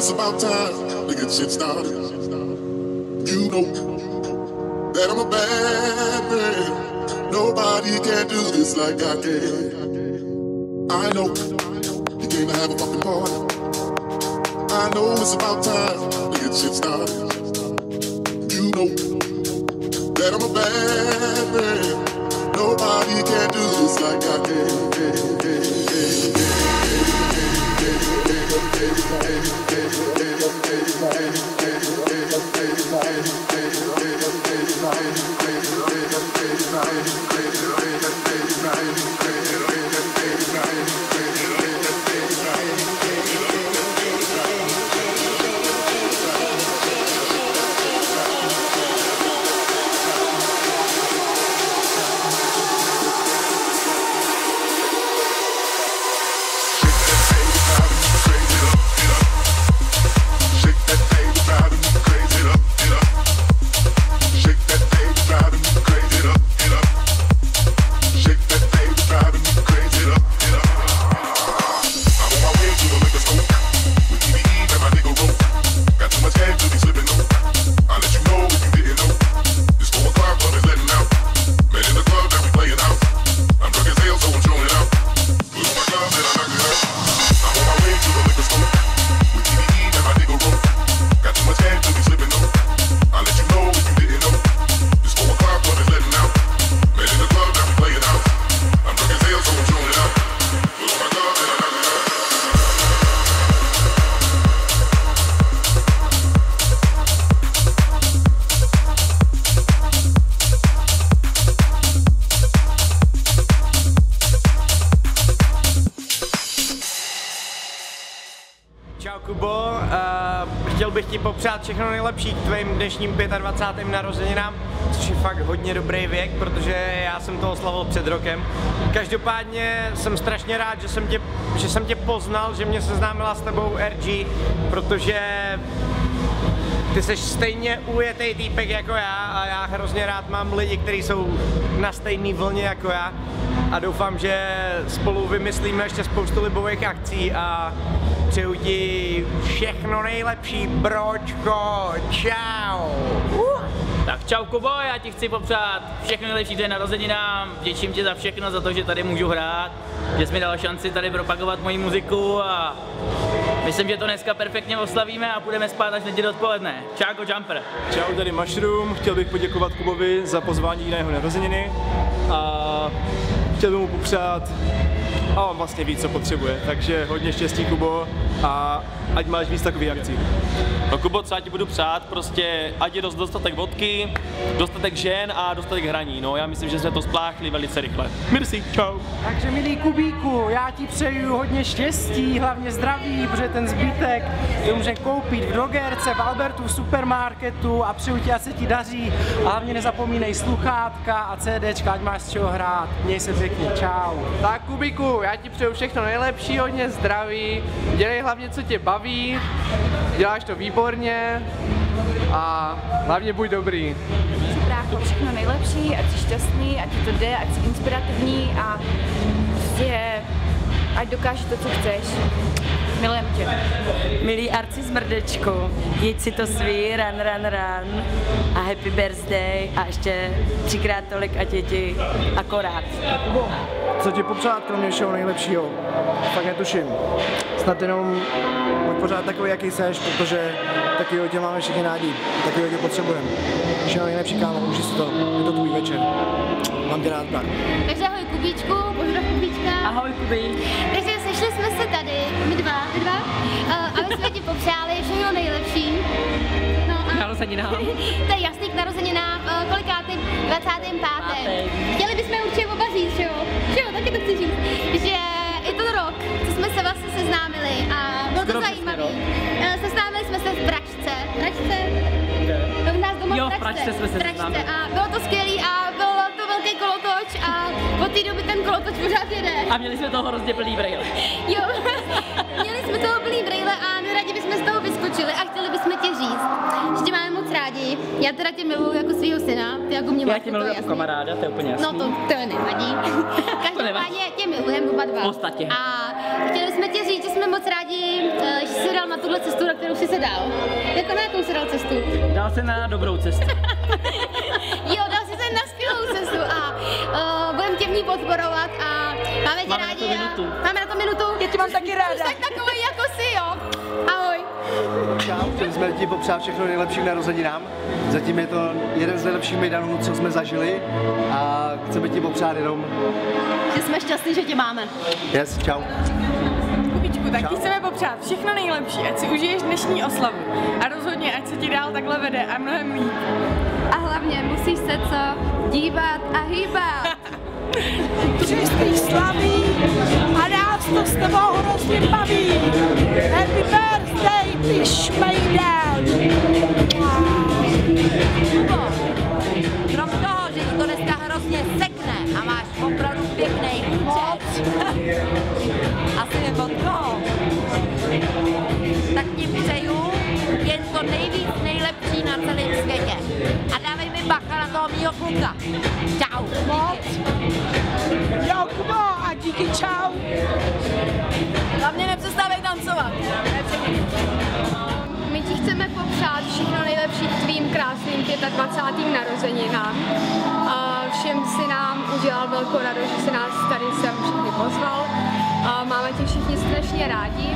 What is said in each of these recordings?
it's about time to get shit started. You know that I'm a bad man. Nobody can do this like I can. I know you came to have a fucking party. I know it's about time to get shit started. You know that I'm a bad man. Nobody can do this like I can. Čau Kubo, chtěl bych ti popřát všechno nejlepší k tvým dnešním 25. narozeninám, což je fakt hodně dobrý věk, protože já jsem to oslavil před rokem. Každopádně jsem strašně rád, že jsem tě poznal, že mě seznámila s tebou RG, protože ty jsi stejně ujetej týpek jako já a já hrozně rád mám lidi, kteří jsou na stejné vlně jako já a doufám, že spolu vymyslíme ještě spoustu libových akcí a přeju ti všechno nejlepší, bročko, čau! Tak čau Kubo, já ti chci popřát všechno nejlepší den narozeninám, vděčím ti za všechno, za to, že tady můžu hrát, že jsi mi dal šanci tady propagovat moji muziku a myslím, že to dneska perfektně oslavíme a půjdeme spát až neděli odpoledne. Čau Jumper. Čau, tady Mushroom, chtěl bych poděkovat Kubovi za pozvání na jeho narozeniny a chtěl bych mu popřát a on vlastně ví, co potřebuje, takže hodně štěstí Kubo a ať máš víc takových akcí. No Kubo, co já ti budu přát, prostě ať je dostatek vodky, dostatek žen a dostatek hraní, no já myslím, že jsme to spláchli velice rychle. Merci, čau. Takže milý Kubíku, já ti přeju hodně štěstí, hlavně zdraví, protože ten zbytek to můžeme koupit v drogerce, v Albertu, v supermarketu a přeju ti, ať se ti daří a hlavně nezapomínej sluchátka a CDčka, ať máš z čeho hrát. Měj se pěkně, čau. Tak Kubíku, já ti přeju všechno nejlepší, hodně zdraví, dělej hlavně, co tě baví, děláš to výborně a hlavně buď dobrý. Brácho, všechno nejlepší, ať jsi šťastný, ať ti to jde, ať jsi inspirativní a prostě ať dokážeš to, co chceš. Milujem tě. Milý Arci Zmrdečku, jeď si to svý, run a happy birthday a ještě 3krát tolik, ať je ti akorát. Co ti popřát, kromě všeho nejlepšího? Fakt netuším. Snad jenom buď pořád takový, jaký seš, protože takovýho tě máme všichni rádi, takovýho tě potřebujeme. Všechno nejlepší, kámo, užij si to, je to tvůj večer. Mám tě rád, tak. Takže ahoj Kubíčku, pozdrav Kubíčka. Ahoj Kubí. Takže sešli jsme se tady, my dva, aby jsme ti popřáli všechno nejlepší. No a Narozeninám. To je jasný, k narozeninám, kolikátým? 25. Chtěli bychom určitě oba říct, že jo? Že jo, taky to chci říct, že je to rok, co jsme se vlastně seznámili a bylo to zajímavé. Seznámili jsme se v Pražce. U nás doma v Pražce jsme se seznámili. A bylo to skvělý a bylo to velký kolotoč a od té doby ten kolotoč pořád jede. A měli jsme toho hrozně plný brejle. Jo, měli jsme toho plný brejle a my rádi bychom z toho vyskočili a chtěli bychom ti říct, že tě máme moc rádi. Já teda tě miluju jako svýho syna, ty jako mě máš. Já tě miluju jako kamaráda, to je úplně jasný. No to nevadí. Každopádně tě milujeme oba dva. V podstatě. A chtěli jsme ti říct, že jsme moc rádi, že jsi dal na tuhle cestu, na kterou jsi se dal. Jako na jakou jsi dal cestu? Dal se na dobrou cestu. Jo, dal jsi se na skvělou cestu a budeme tě v ní podporovat a máme tě rádi. Máme na to minutu. Já tě mám taky ráda. Jsi takový jako jsi, jo. Ahoj. Čau, chtěli jsme ti popřát všechno nejlepší k narozeninám. Zatím je to jeden z nejlepších mejdanů, co jsme zažili a chceme ti popřát jenom... Že jsme šťastní, že tě máme. Yes, čau. Kubičku, tak ti chceme popřát všechno nejlepší, ať si užiješ dnešní oslavu a rozhodně, ať se ti dál takhle vede a mnohem líp. A hlavně musíš se co dívat a hýbat. Přistý slaví a nás to s tebou hrozně baví. Happy birthday, ty šmejdan. Krom toho, že ti to dneska hrozně sekne a máš opravdu pěkný účet. Asi je od koho. Tak ti přeju jen to nejlepší na celém světě. A dávej mi bacha na toho mýho kluka. Čau. Moc. Jo, Kubo, a díky, čau. Hlavně nepřestávej tancovat. My ti chceme popřát všechno nejlepší k tvým krásným 25. narozeninám. Všem si nám udělal velkou radost, že si nás tady sem všichni pozval. Máme tě všichni strašně rádi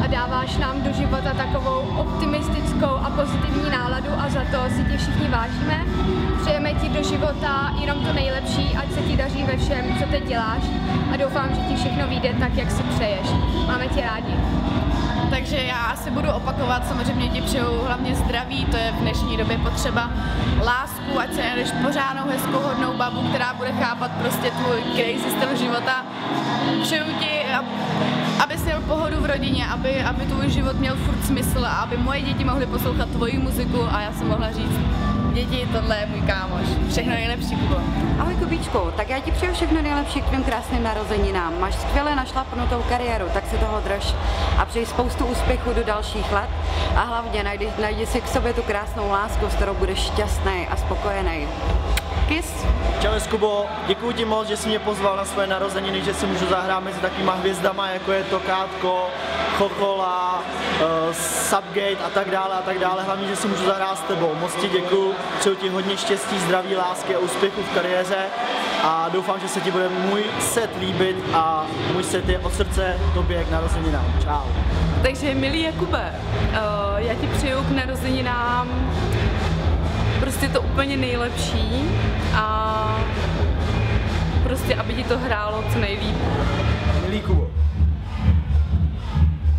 a dáváš nám do života takovou optimistickou a pozitivní náladu a za to si tě všichni vážíme. Přejeme ti do života jenom to nejlepší, ať se ti daří ve všem, co teď děláš a doufám, že ti všechno vyjde tak, jak si přeješ. Máme tě rádi. Takže já asi budu opakovat, samozřejmě ti přeju hlavně zdraví, to je v dnešní době potřeba, lásku, ať se najdeš pořádnou, hezkou, hodnou babu, která bude chápat prostě tvůj crazy styl života. Přeju ti, abys měl pohodu v rodině, aby tvůj život měl furt smysl a aby moje děti mohly poslouchat tvoji muziku a já jsem mohla říct, děti, tohle je můj kámoš. Všechno nejlepší, Kubo. Ahoj Kubíčku, tak já ti přeju všechno nejlepší k tvým krásným narozeninám. Máš skvěle našlapanou kariéru, tak si toho drž a přeji spoustu úspěchů do dalších let a hlavně najdi si k sobě tu krásnou lásku, s kterou budeš šťastný a spokojený. Kiss. Čau, Kubo, děkuji ti moc, že jsi mě pozval na své narozeniny, že si můžu zahrát mezi takovýma hvězdama, jako je Tokátko, Chochola, Subgate a tak dále, hlavně, že si můžu zahrát s tebou. Moc ti děkuji, přeju ti hodně štěstí, zdraví, lásky a úspěchu v kariéře a doufám, že se ti bude můj set líbit a můj set je od srdce tobě k narozeninám. Čau. Takže milý Jakube, já ti přeju k narozeninám prostě to úplně nejlepší a prostě, aby ti to hrálo co nejlíp. Milý Kubo,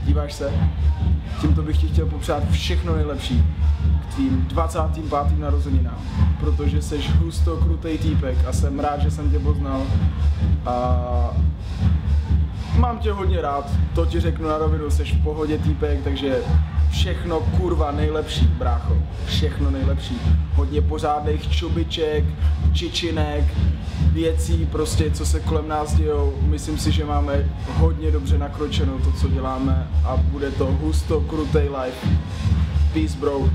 díváš se? Tímto bych ti chtěl popřát všechno nejlepší k tvým 25. narozeninám, protože seš husto krutej týpek a jsem rád, že jsem tě poznal a mám tě hodně rád, to ti řeknu na rovinu, seš v pohodě týpek, takže všechno kurva nejlepší, brácho, všechno nejlepší. Hodně pořádných čubiček, čičinek, věcí, prostě co se kolem nás dějou. Myslím si, že máme hodně dobře nakročeno to, co děláme a bude to husto krutej life. Peace, bro.